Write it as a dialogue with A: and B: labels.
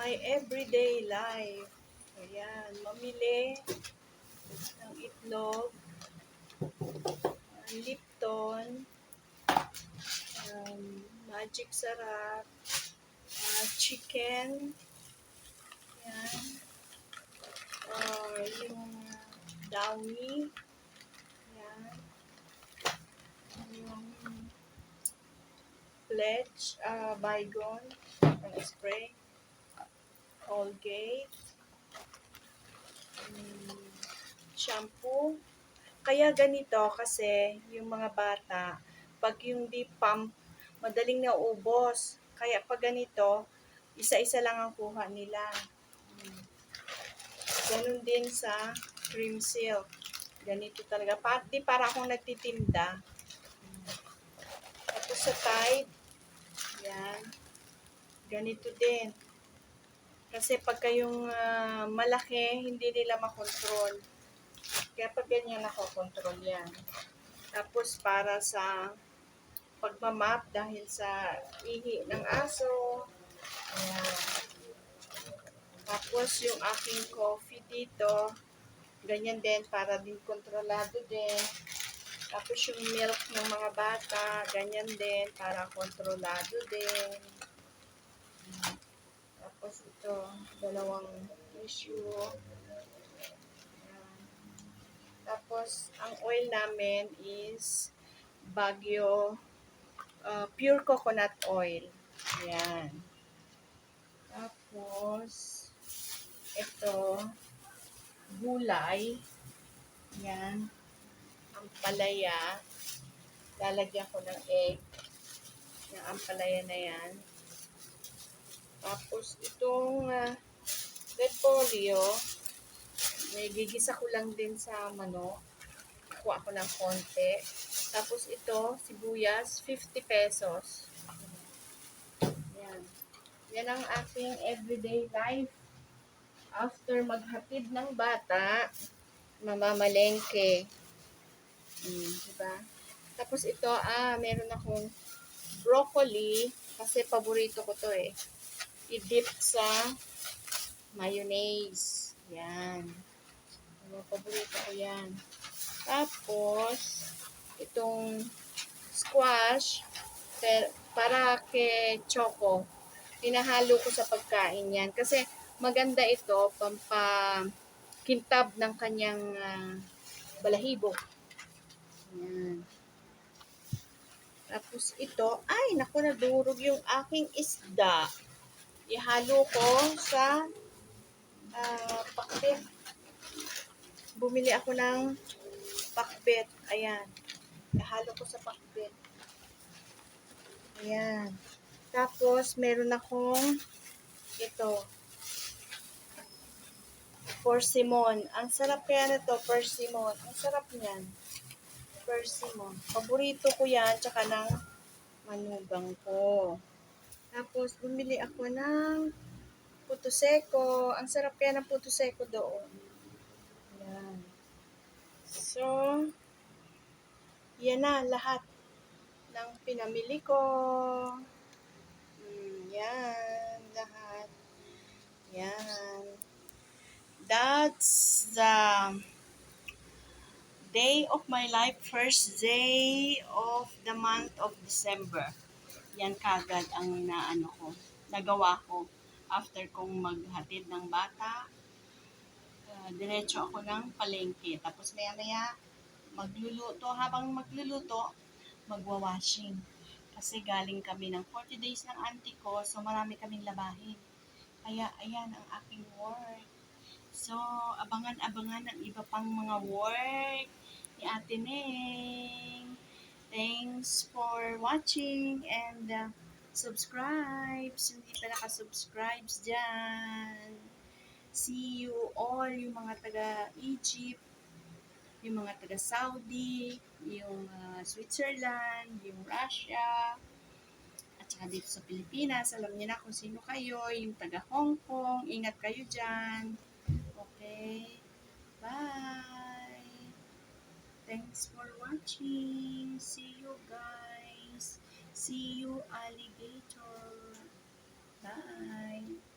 A: my everyday life. Ayan, mamili ng itlog, Lipton, Magic Sarap, chicken, ayan, yung Downy, ayan, yung Pledge, Bygone, ang spray, Colgate, shampoo. Kaya ganito kasi yung mga bata, pag yung deep pump, madaling naubos. Kaya pag ganito, isa-isa lang ang kuha nila. Ganun din sa cream silk. Ganito talaga. Pati para akong nagtitinda. Tapos sa Tide, yan. Ganito din. Kasi pagka yung malaki, hindi nila makontrol. Kaya pag ganyan nakokontrol yan. Tapos para sa pagmamap dahil sa ihi ng aso. Ayan. Tapos yung aking coffee dito, ganyan din para din kontrolado din. Tapos yung milk ng mga bata, ganyan din para kontrolado din. Tapos ito, dalawang tissue. Tapos, ang oil namin is Baguio pure coconut oil. Ayan. Tapos, ito, gulay. Ayan. Ampalaya. Lalagyan ko ng egg. Yung ampalaya na yan. Tapos, itong repolyo, may gigisa ko lang din sa manok. Kuha ko ng konti. Tapos ito, sibuyas, 50 pesos. Yan. Yan ang aking everyday life. After maghatid ng bata, mamamalengke. Diba? Tapos ito, meron akong broccoli, kasi paborito ko to eh. I-dip sa mayonnaise. Yan. Paborito ko yan. Tapos, itong squash, para kay Choco, pinahalo ko sa pagkain yan. Kasi maganda ito, pampakintab ng kanyang balahibo. Yan. Tapos ito, ay, naku, nadurog yung aking isda. Ihalo ko sa pakbet. Bumili ako ng pakbet. Ayan. Ihalo ko sa pakbet. Ayan. Tapos, meron akong ito. Persimmon. Ang sarap kaya nito, persimmon. Ang sarap niyan. Persimmon. Paborito ko yan, tsaka ng manugang ko. Tapos, bumili ako ng puto seko. Ang sarap kaya ng puto seko doon. Ayan. So, yan na lahat ng pinamili ko. Yan, lahat. Yan. That's the day of my life, first day of the month of December. Yan kagad ang nagawa ko after kong maghatid ng bata. Diretso ako ng palengke. Tapos maya-maya, magluluto. Habang magluluto, magwa-washing. Kasi galing kami ng 40 days ng auntie ko, so marami kaming labahin. Kaya, ayan ang aking work. So, abangan-abangan ang iba pang mga work ni Ate Neng. Thanks for watching and subscribe. Hindi pa nakasubscribe dyan. See you all, yung mga taga-Egypt, yung mga taga-Saudi, yung Switzerland, yung Russia, at saka dito sa Pilipinas. Alam niyo na kung sino kayo, yung taga-Hong Kong. Ingat kayo dyan. Okay? Bye! Thanks for watching. See you guys. See you alligator. Bye!